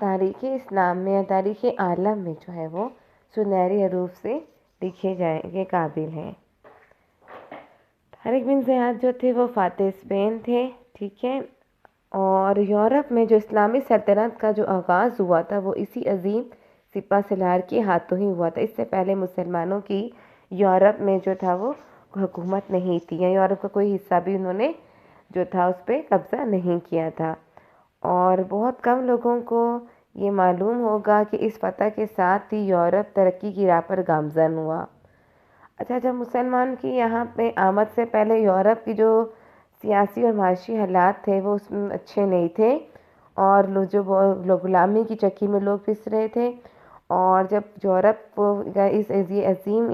تاریخ اسلام میں یا تاریخ عالم میں جو ہے وہ سنہری حروف سے لکھے جائیں کے قابل ہیں۔ طارق بن زیاد جو تھے وہ فاتح اسپین تھے، ٹھیک ہے، اور یورپ میں جو اسلامی سلطنت کا جو آغاز ہوا تھا وہ اسی عظیم سپہ سالار کے ہاتھوں ہی ہوا تھا۔ اس سے پہلے مسلمانوں کی یورپ میں جو تھا وہ حکومت نہیں تھی، یا یورپ کا کوئی حصہ بھی انہوں نے جو تھا اس پہ قبضہ نہیں کیا تھا، اور بہت کم لوگوں کو یہ معلوم ہوگا کہ اس فتح کے ساتھ ہی یورپ ترقی کی راہ پر گامزن ہوا۔ اچھا، جب مسلمان کی یہاں پہ آمد سے پہلے یورپ کی جو سیاسی اور معاشی حالات تھے وہ اس میں اچھے نہیں تھے، اور لوگ غلامی کی چکی میں لوگ پس رہے تھے، اور جب یورپ کا اس عظیم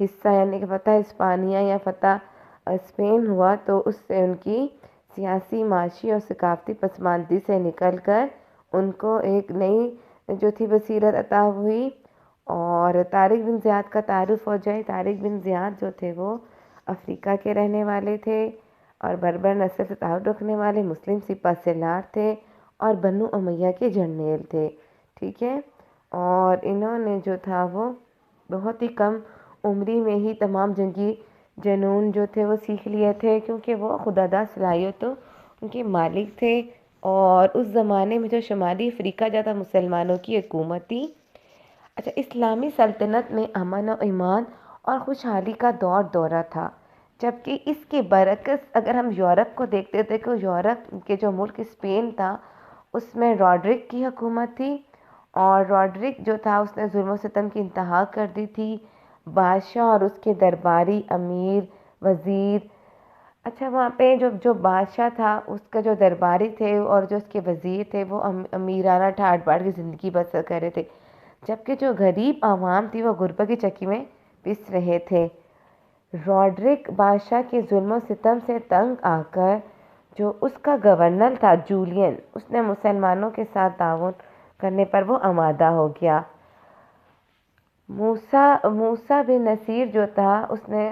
حصہ یعنی کہ فتح اسپانیہ یا فتح اسپین ہوا تو اس سے ان کی سیاسی، معاشی اور ثقافتی پسماندگی سے نکل کر ان کو ایک نئی جو تھی بصیرت عطا ہوئی۔ اور طارق بن زیاد کا تعارف ہو جائے۔ طارق بن زیاد جو تھے وہ افریقہ کے رہنے والے تھے اور بربر نسل سے تعلق رکھنے والے مسلم سپہ سالار تھے اور بنو امیہ کے جرنیل تھے، ٹھیک ہے، اور انہوں نے جو تھا وہ بہت ہی کم عمری میں ہی تمام جنگی جنون جو تھے وہ سیکھ لیے تھے، کیونکہ وہ خودداد صلاحیتوں ان کے مالک تھے، اور اس زمانے میں جو شمالی افریقہ جاتا مسلمانوں کی حکومت تھی۔ اچھا، اسلامی سلطنت میں امن و ایمان اور خوشحالی کا دورہ تھا، جبکہ اس کے برعکس اگر ہم یورپ کو دیکھتے تھے کہ یورپ کے جو ملک اسپین تھا اس میں راڈرک کی حکومت تھی، اور راڈرک جو تھا اس نے ظلم و ستم کی انتہا کر دی تھی۔ بادشاہ اور اس کے درباری، امیر، وزیر، اچھا وہاں پہ جو بادشاہ تھا اس کا جو درباری تھے اور جو اس کے وزیر تھے وہ امیرانہ ٹھاٹ باٹ کی زندگی بسر کر رہے تھے، جبکہ جو غریب عوام تھی وہ غربت کی چکی میں پس رہے تھے۔ راڈرک بادشاہ کے ظلم و ستم سے تنگ آ کر جو اس کا گورنر تھا جولین، اس نے مسلمانوں کے ساتھ تعاون کرنے پر وہ آمادہ ہو گیا۔ موسیٰ بن نصیر جو تھا اس نے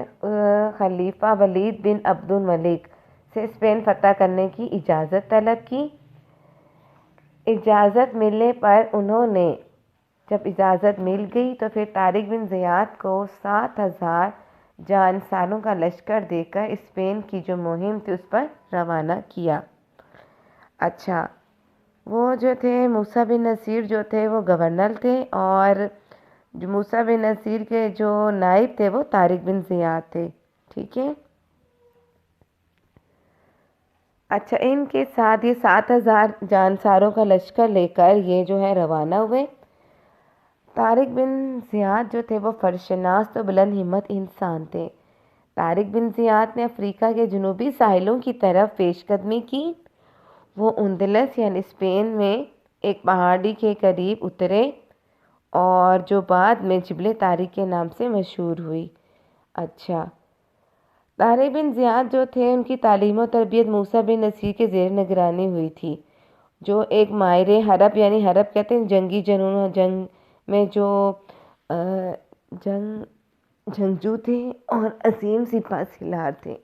خلیفہ ولید بن عبد الملک سے اسپین فتح کرنے کی اجازت طلب کی۔ اجازت ملنے پر انہوں نے جب اجازت مل گئی تو پھر طارق بن زیاد کو 7,000 جانساروں کا لشکر دے کر اسپین کی جو مہم تھی اس پر روانہ کیا۔ اچھا، وہ جو تھے موسیٰ بن نصیر جو تھے وہ گورنر تھے، اور جو موسیٰ بن نصیر کے جو نائب تھے وہ طارق بن زیاد تھے، ٹھیک ہے۔ اچھا، ان کے ساتھ یہ 7,000 جانساروں کا لشکر لے کر یہ جو ہے روانہ ہوئے۔ طارق بن زیاد جو تھے وہ فرشناس تو بلند ہمت انسان تھے۔ طارق بن زیاد نے افریقہ کے جنوبی ساحلوں کی طرف پیش قدمی کی۔ وہ اندلس یعنی اسپین میں ایک پہاڑی کے قریب اترے اور جو بعد میں جبل طارق کے نام سے مشہور ہوئی۔ اچھا، طارق بن زیاد جو تھے ان کی تعلیم و تربیت موسیٰ بن نصیر کے زیر نگرانی ہوئی تھی، جو ایک ماہر حرب یعنی حرب کہتے ہیں جنگی جنون اور جنگ میں جو جنگجو تھے اور عظیم سپہ سالار تھے۔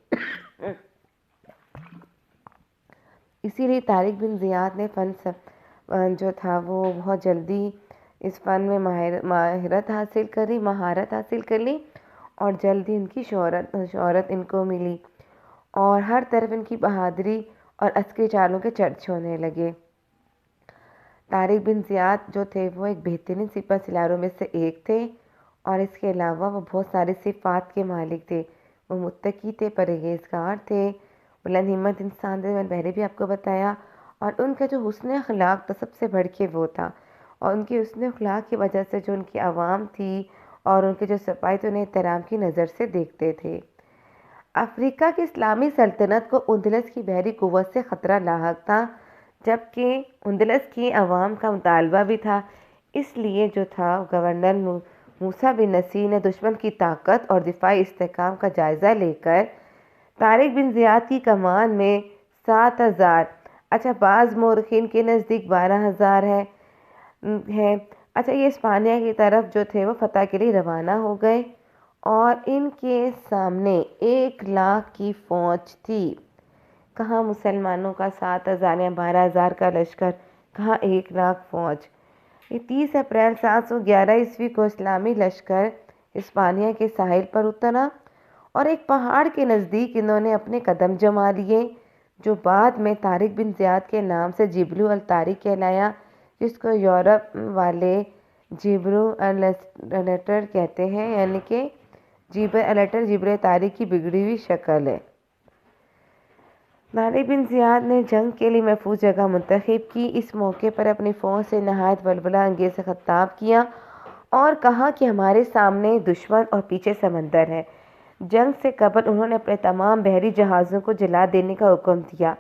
اسی لیے طارق بن زیاد نے فن جو تھا وہ بہت جلدی اس فن میں مہارت حاصل کر لی، اور جلدی ان کی شہرت ان کو ملی، اور ہر طرف ان کی بہادری اور عسکری چالوں کے چرچے ہونے لگے۔ طارق بن زیاد جو تھے وہ ایک بہترین سپہ سالاروں میں سے ایک تھے، اور اس کے علاوہ وہ بہت سارے صفات کے مالک تھے۔ وہ متقی تھے، پرہیزگار تھے، بلند ہمت انسان تھے، میں نے پہلے بھی آپ کو بتایا، اور ان کا جو حسن اخلاق تھا سب سے بڑھ کے وہ تھا، اور ان کے حسن اخلاق کی وجہ سے جو ان کی عوام تھی اور ان کے جو سپاہی تھے انہیں احترام کی نظر سے دیکھتے تھے۔ افریقہ کی اسلامی سلطنت کو اندلس کی بحری قوت سے خطرہ لاحق تھا، جبکہ اندلس کی عوام کا مطالبہ بھی تھا۔ اس لیے جو تھا گورنر موسیٰ بن نصیر نے دشمن کی طاقت اور دفاعی استحکام کا جائزہ لے کر طارق بن زیاد کی کمان میں 7,000، اچھا بعض مورخین کے نزدیک 12,000 ہے۔ اچھا، یہ اسپانیہ کی طرف جو تھے وہ فتح کے لیے روانہ ہو گئے، اور ان کے سامنے 1,00,000 کی فوج تھی۔ کہاں مسلمانوں کا 7,000 یا 12,000 کا لشکر کہا 1,00,000 فوج۔ یہ 30 اپریل 711 عیسوی کو اسلامی لشکر ہسپانیہ کے ساحل پر اترا اور ایک پہاڑ کے نزدیک انہوں نے اپنے قدم جما لیے، جو بعد میں طارق بن زیاد کے نام سے جبل الطارق کہلایا، جس کو یورپ والے جبر الٹر کہتے ہیں، یعنی کہ جبل الٹر جبل طارق کی بگڑی ہوئی شکل ہے۔ طارق بن زیاد نے جنگ کے لیے محفوظ جگہ منتخب کی۔ اس موقع پر اپنی فوج سے نہایت ولولہ انگیز خطاب کیا اور کہا کہ ہمارے سامنے دشمن اور پیچھے سمندر ہے۔ جنگ سے قبل انہوں نے اپنے تمام بحری جہازوں کو جلا دینے کا حکم دیا۔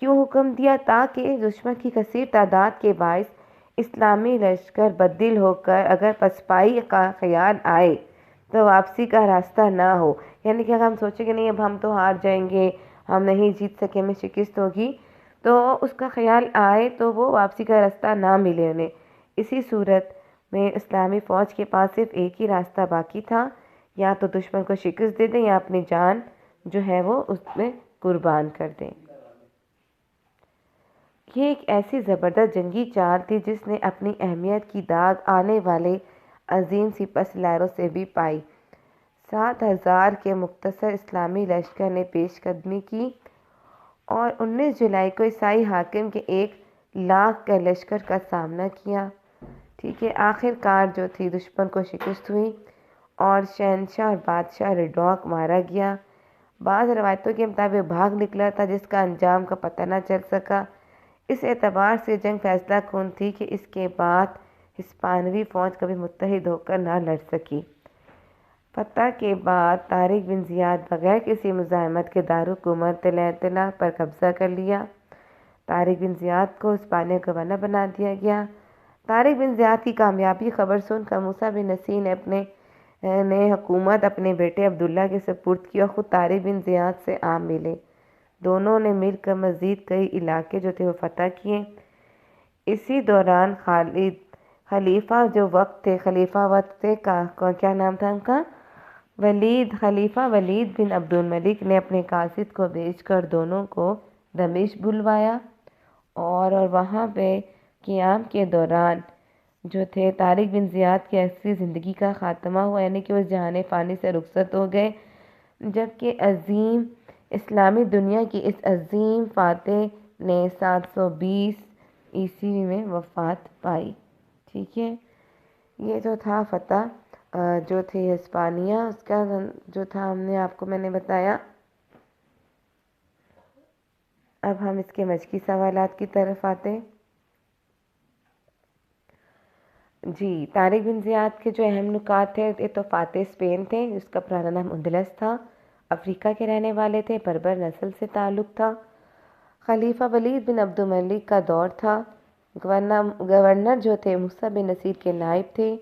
کیوں حکم دیا؟ تاکہ دشمن کی کثیر تعداد کے باعث اسلامی لشکر بددل ہو کر اگر پسپائی کا خیال آئے تو واپسی کا راستہ نہ ہو، یعنی کہ اگر ہم سوچیں کہ نہیں اب ہم تو ہار جائیں گے، ہم نہیں جیت سکیں، ہمیں شکست ہوگی، تو اس کا خیال آئے تو وہ واپسی کا راستہ نہ ملے انہیں۔ اسی صورت میں اسلامی فوج کے پاس صرف ایک ہی راستہ باقی تھا، یا تو دشمن کو شکست دے دیں یا اپنی جان جو ہے وہ اس میں قربان کر دیں۔ یہ ایک ایسی زبردست جنگی چال تھی جس نے اپنی اہمیت کی داغ آنے والے عظیم سپہ سالاروں سے بھی پائی۔ 7,000 کے مختصر اسلامی لشکر نے پیش قدمی کی اور 19 جولائی کو عیسائی حاکم کے 1,00,000 کے لشکر کا سامنا کیا۔ ٹھیک ہے، آخر کار جو تھی دشمن کو شکست ہوئی اور شہنشاہ اور بادشاہ ریڈوک مارا گیا۔ بعض روایتوں کے مطابق بھاگ نکلا تھا، جس کا انجام کا پتہ نہ چل سکا۔ اس اعتبار سے جنگ فیصلہ کن تھی کہ اس کے بعد ہسپانوی فوج کبھی متحد ہو کر نہ لڑ سکی۔ فتح کے بعد طارق بن زیاد بغیر کسی مزاحمت کے دارالحکومت طلنطینہ پر قبضہ کر لیا۔ طارق بن زیاد کو ہسپانیہ کا گورنر بنا دیا گیا۔ طارق بن زیاد کی کامیابی خبر سن کر موسیٰ بن نصیر نے حکومت اپنے بیٹے عبداللہ کے سپرد کی اور خود طارق بن زیاد سے آ ملے۔ دونوں نے مل کر مزید کئی علاقے جو تھے وہ فتح کیے۔ اسی دوران خلیفہ جو وقت تھے، کیا نام تھا ان کا؟ خلیفہ ولید بن عبد الملک نے اپنے قاصد کو بھیج کر دونوں کو دمشق بلوایا اور وہاں پہ قیام کے دوران جو تھے طارق بن زیاد کی عسکری زندگی کا خاتمہ ہوا، یعنی کہ وہ اس جہان فانی سے رخصت ہو گئے، جبکہ عظیم اسلامی دنیا کی اس عظیم فاتح نے 720 عیسوی میں وفات پائی۔ ٹھیک ہے، یہ جو تھا فتح جو تھی ہسپانیہ، اس کا جو تھا میں نے بتایا۔ اب ہم اس کے مشقی سوالات کی طرف آتے ہیں۔ جی، طارق بن زیاد کے جو اہم نکات تھے، یہ تو فاتح اسپین تھے، جس کا پرانا نام اندلس تھا، افریقہ کے رہنے والے تھے، بربر نسل سے تعلق تھا۔ خلیفہ ولید بن عبد الملک کا دور تھا۔ گورنر جو تھے موسیٰ بن نصیر کے نائب تھے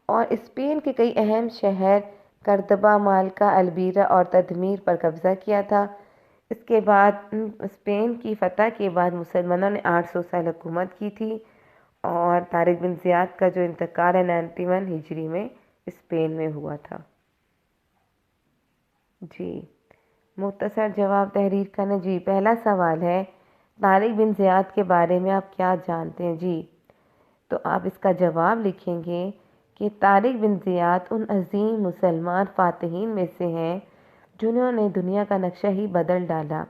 اور اسپین کے کئی اہم شہر کردبا، مالکا، البیرا اور تدمیر پر قبضہ کیا تھا۔ اس کے بعد اسپین کی فتح کے بعد مسلمانوں نے 800 سال حکومت کی تھی اور طارق بن زیاد کا جو انتقال 91 ہجری میں اسپین میں ہوا تھا۔ جی، مختصر جواب تحریر کرنا۔ جی، پہلا سوال ہے طارق بن زیاد کے بارے میں آپ کیا جانتے ہیں؟ جی، تو آپ اس کا جواب لکھیں گے کہ طارق بن زیاد ان عظیم مسلمان فاتحین میں سے ہیں جنہوں نے دنیا کا نقشہ ہی بدل ڈالا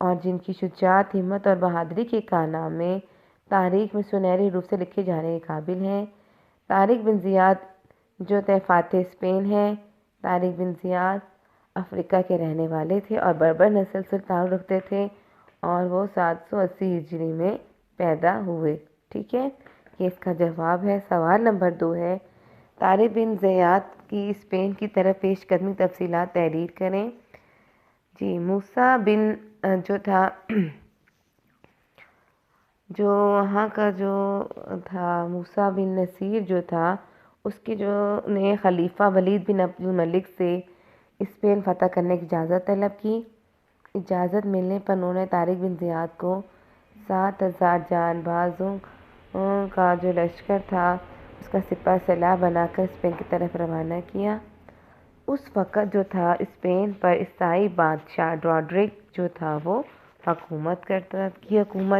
اور جن کی شجاعت، ہمت اور بہادری کے کارنامے تاریخ میں سنہری روپ سے لکھے جانے کے قابل ہیں۔ طارق بن زیاد جو تھے فاتح اسپین ہیں۔ طارق بن زیاد افریقہ کے رہنے والے تھے اور بربر نسل سے تعلق رکھتے تھے اور وہ 780 ہجری میں پیدا ہوئے۔ ٹھیک ہے، یہ اس کا جواب ہے۔ سوال نمبر 2 ہے طارق بن زیاد کی اسپین کی طرف پیش قدمی تفصیلات تحریر کریں۔ جی، موسیٰ بن جو تھا جو وہاں کا جو تھا موسیٰ بن نصیر جو تھا، اس کے جو نے خلیفہ ولید بن عبد الملک سے اسپین فتح کرنے کی اجازت طلب کی۔ اجازت ملنے پر انہوں نے طارق بن زیاد کو 7,000 جان بازوں کا جو لشکر تھا اس کا سپہ سالار بنا کر اسپین کی طرف روانہ کیا۔ اس وقت جو تھا اسپین پر عیسائی بادشاہ روڈرک جو تھا وہ حکومت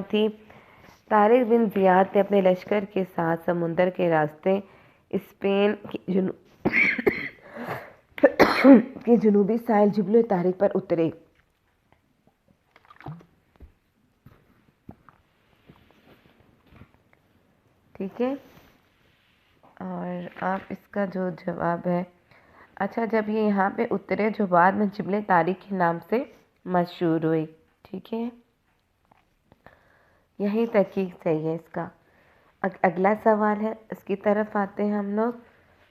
تھی۔ طارق بن زیاد نے اپنے لشکر کے ساتھ سمندر کے راستے اسپین کے جنوبی ساحل جبل طارق پر اترے۔ ٹھیک ہے، اور آپ اس کا جو جواب ہے، اچھا جب یہ یہاں پہ اترے جو بعد میں جبل طارق کے نام سے مشہور ہوئی۔ ٹھیک ہے، یہی تحقیق صحیح ہے اس کا۔ اگلا سوال ہے، اس کی طرف آتے ہیں ہم لوگ۔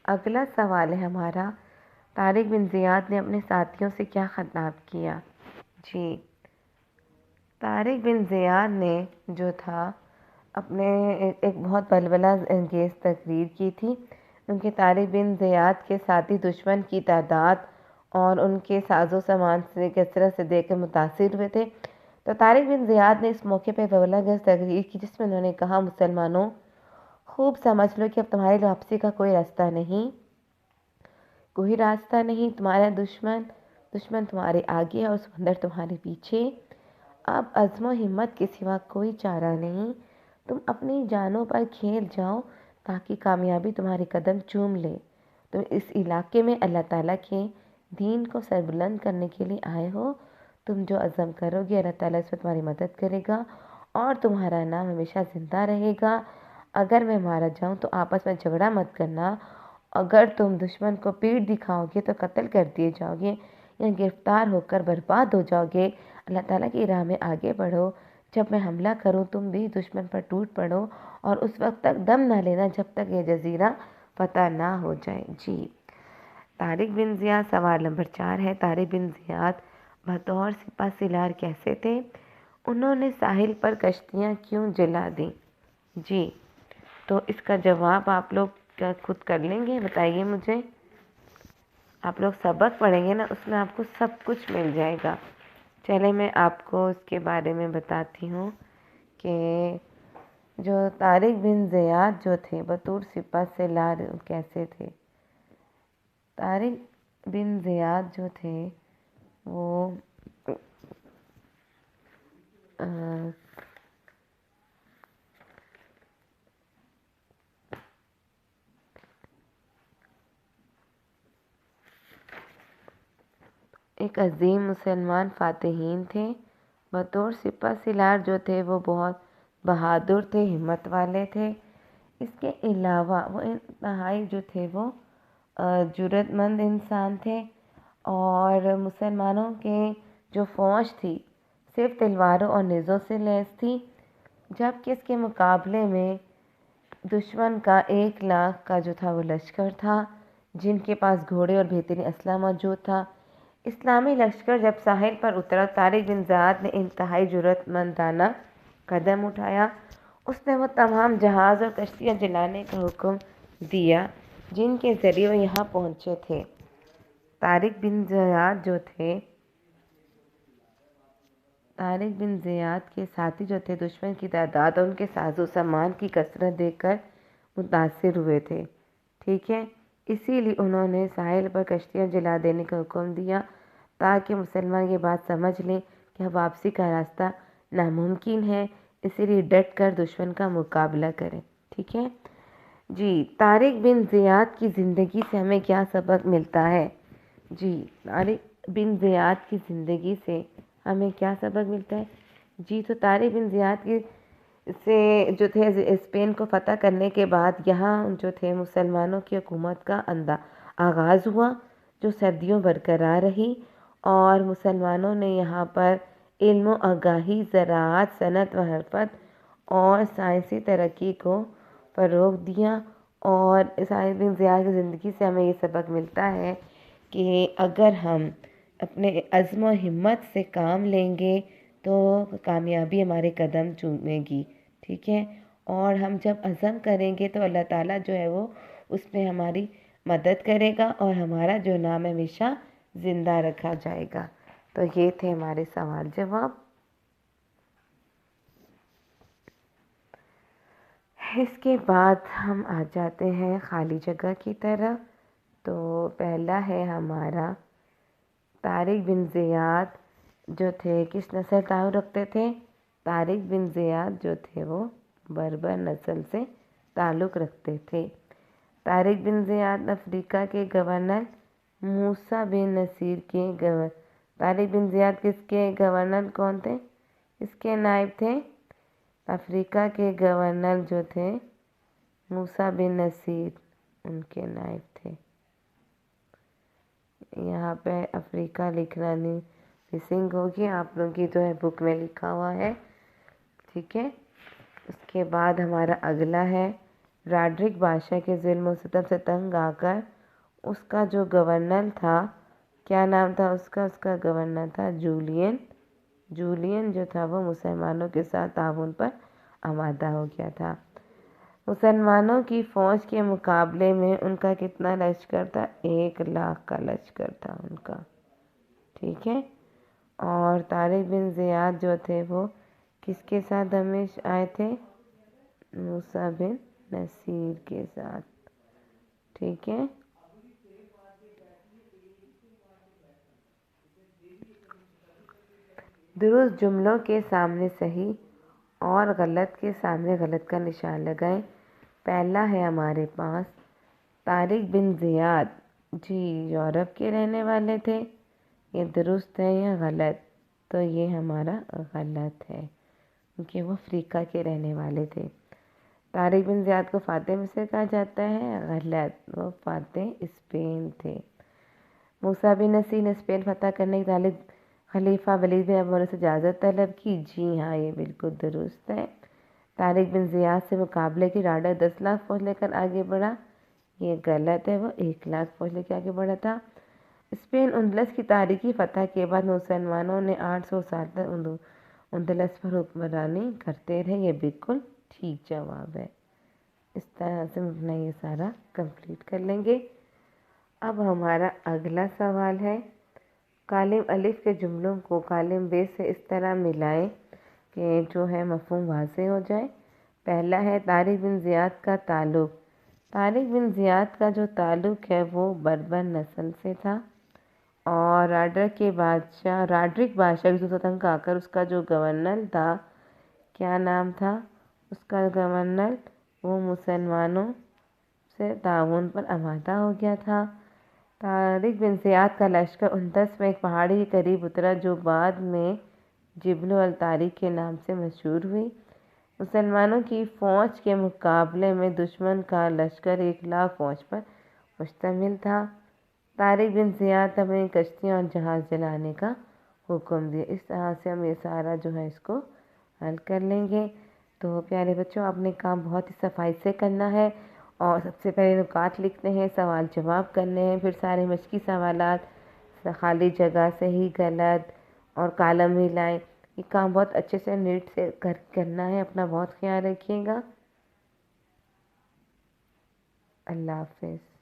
اگلا سوال ہے ہمارا، طارق بن زیاد نے اپنے ساتھیوں سے کیا خطاب کیا؟ جی، طارق بن زیاد نے جو تھا اپنے ایک بہت بلبلہ انگیز تقریر کی تھی، کیونکہ طارق بن زیاد کے ساتھی دشمن کی تعداد اور ان کے ساز و سامان سے کثرت سے دیکھ کر متاثر ہوئے تھے۔ تو طارق بن زیاد نے اس موقع پہ بلبلہ انگیز تقریر کی، جس میں انہوں نے کہا، مسلمانوں خوب سمجھ لو کہ اب تمہاری واپسی کا کوئی راستہ نہیں، تمہارا دشمن تمہارے آگے اور سمندر تمہارے پیچھے۔ اب عزم و ہمت کے سوا کوئی چارہ نہیں، تم اپنی جانوں پر کھیل جاؤ تاکہ کامیابی تمہارے قدم چوم لے۔ تم اس علاقے میں اللہ تعالیٰ کے دین کو سربلند کرنے کے لیے آئے ہو، تم جو عزم کرو گے اللہ تعالیٰ اس میں تمہاری مدد کرے گا اور تمہارا نام ہمیشہ زندہ رہے گا۔ اگر میں مارا جاؤں تو آپس میں جھگڑا مت کرنا، اگر تم دشمن کو پیٹھ دکھاؤ گے تو قتل کر دیے جاؤ گے یا گرفتار ہو کر برباد ہو جاؤ گے۔ اللہ تعالیٰ کی راہ میں آگے بڑھو، جب میں حملہ کروں تم بھی دشمن پر ٹوٹ پڑو اور اس وقت تک دم نہ لینا جب تک یہ جزیرہ فتح نہ ہو جائے۔ جی، طارق بن زیاد، سوال نمبر 4 ہے، طارق بن زیاد بطور سپہ سالار کیسے تھے؟ انہوں نے ساحل پر کشتیاں کیوں جلا دیں؟ جی، تو اس کا جواب آپ لوگ کیا خود کر لیں گے؟ بتائیے مجھے۔ آپ لوگ سبق پڑھیں گے نا، اس میں آپ کو سب کچھ مل جائے گا۔ چلے میں آپ کو اس کے بارے میں بتاتی ہوں کہ جو طارق بن زیاد جو تھے بطور سپہ سالار کیسے تھے۔ طارق بن زیاد جو تھے وہ ایک عظیم مسلمان فاتحین تھے۔ بطور سپہ سالار جو تھے وہ بہت بہادر تھے، ہمت والے تھے۔ اس کے علاوہ وہ انتہائی جو تھے وہ جرأت مند انسان تھے، اور مسلمانوں کے جو فوج تھی صرف تلواروں اور نیزوں سے لیس تھی، جبکہ اس کے مقابلے میں دشمن کا 1,00,000 کا جو تھا وہ لشکر تھا، جن کے پاس گھوڑے اور بہترین اسلحہ موجود تھا۔ اسلامی لشکر جب ساحل پر اترا، طارق بن زیاد نے انتہائی جرأت مندانہ قدم اٹھایا۔ اس نے وہ تمام جہاز اور کشتیاں جلانے کا حکم دیا جن کے ذریعے وہ یہاں پہنچے تھے۔ طارق بن زیاد کے ساتھی جو تھے دشمن کی تعداد اور ان کے ساز و سامان کی کثرت دیکھ کر متاثر ہوئے تھے۔ ٹھیک ہے، اسی لیے انہوں نے ساحل پر کشتیاں جلا دینے کا حکم دیا تاکہ مسلمان یہ بات سمجھ لیں کہ اب واپسی کا راستہ ناممکن ہے، اسی لیے ڈٹ کر دشمن کا مقابلہ کریں۔ ٹھیک ہے جی، طارق بن زیاد کی زندگی سے ہمیں کیا سبق ملتا ہے؟ جی، طارق بن زیاد کی زندگی سے ہمیں کیا سبق ملتا ہے؟ جی، تو طارق بن زیاد کی سے جو تھے اسپین کو فتح کرنے کے بعد یہاں جو تھے مسلمانوں کی حکومت کا آغاز ہوا، جو صدیوں برقرار رہی، اور مسلمانوں نے یہاں پر علم و آگاہی، زراعت، صنعت و حرفت اور سائنسی ترقی کو فروغ دیا۔ اور طارق بن زیاد کی زندگی سے ہمیں یہ سبق ملتا ہے کہ اگر ہم اپنے عزم و ہمت سے کام لیں گے تو کامیابی ہمارے قدم چومے گی۔ ٹھیک ہے، اور ہم جب عزم کریں گے تو اللہ تعالیٰ جو ہے وہ اس میں ہماری مدد کرے گا اور ہمارا جو نام ہمیشہ زندہ رکھا جائے گا۔ تو یہ تھے ہمارے سوال جواب۔ اس کے بعد ہم آ جاتے ہیں خالی جگہ کی طرف۔ تو پہلا ہے ہمارا، طارق بن زیاد جو تھے کس نسل تعلق رکھتے تھے؟ طارق بن زیاد جو تھے وہ بربر نسل سے تعلق رکھتے تھے۔ طارق بن زیاد افریقہ کے گورنر موسیٰ بن نصیر کے طارق بن زیاد کس کے گورنر کون تھے؟ اس کے نائب تھے؟ افریقہ کے گورنر جو تھے موسیٰ بن نصیر، ان کے نائب تھے۔ یہاں پہ افریقہ لکھنا نہیں مسنگ ہوگی، آپ لوگوں کی جو ہے بک میں لکھا ہوا ہے، ٹھیک ہے۔ اس کے بعد ہمارا اگلا ہے راڈرک بادشاہ کے ظلم و ستم سے تنگ آ کر اس کا جو گورنر تھا، کیا نام تھا اس کا گورنر تھا جولین۔ جولین جو تھا وہ مسلمانوں کے ساتھ تعاون پر آمادہ ہو گیا تھا۔ مسلمانوں کی فوج کے مقابلے میں ان کا کتنا لشکر تھا؟ 1,00,000 کا لشکر تھا ان کا، ٹھیک ہے۔ اور طارق بن زیاد جو تھے وہ کس کے ساتھ دمشق آئے تھے؟ موسیٰ بن نصیر کے ساتھ، ٹھیک ہے۔ درست جملوں کے سامنے صحیح اور غلط کے سامنے غلط کا نشان لگائیں۔ پہلا ہے ہمارے پاس طارق بن زیاد جی یورپ کے رہنے والے تھے، یہ درست ہے یا غلط؟ تو یہ ہمارا غلط ہے کیونکہ وہ افریقہ کے رہنے والے تھے۔ طارق بن زیاد کو فاتح مصر کہا جاتا ہے، غلط، وہ فاتح اسپین تھے۔ موسیٰ بن نصیر نے اسپین فتح کرنے کے تعلق خلیفہ ولید بن عبدالملک سے اجازت طلب کی، جی ہاں یہ بالکل درست ہے۔ طارق بن زیاد سے مقابلے کی راڈر 10,00,000 فوج لے کر آگے بڑھا، یہ غلط ہے، وہ 1,00,000 فوج لے کے آگے بڑھا تھا۔ اسپین اندلس کی تاریخی فتح کے بعد مسلمانوں نے 800 سال تک اندلس پر حکمرانی کرتے رہے، یہ بالکل ٹھیک جواب ہے۔ اس طرح سے ہم اپنا یہ سارا کمپلیٹ کر لیں گے۔ اب ہمارا اگلا سوال ہے، کالم الف کے جملوں کو کالم بے سے اس طرح ملائیں کہ جو ہے مفہوم واضح ہو جائے۔ پہلا ہے طارق بن زیاد کا تعلق۔ طارق بن زیاد کا جو تعلق ہے وہ بربر نسل سے تھا، اور راڈرک بادشاہ کی تنگ آ کر اس کا جو گورنر تھا، کیا نام تھا اس کا گورنر؟ وہ مسلمانوں سے تعاون پر آمادہ ہو گیا تھا۔ طارق بن زیاد کا لشکر اندلس میں ایک پہاڑی کے قریب اترا جو بعد میں جبل الطارق کے نام سے مشہور ہوئی۔ مسلمانوں کی فوج کے مقابلے میں دشمن کا لشکر 1,00,000 فوج پر مشتمل تھا۔ طارق بن زیاد اپنی کشتیاں اور جہاز جلانے کا حکم دیا۔ اس طرح سے ہم یہ سارا جو ہے اس کو حل کر لیں گے۔ تو پیارے بچوں، آپ نے کام بہت ہی صفائی سے کرنا ہے، اور سب سے پہلے نکات لکھنے ہیں، سوال جواب کرنے ہیں، پھر سارے مشقی سوالات، خالی جگہ صحیح غلط اور کالم ملائیں۔ یہ کام بہت اچھے سے نیٹ سے کرنا ہے۔ اپنا بہت خیال رکھیے گا۔ اللہ حافظ۔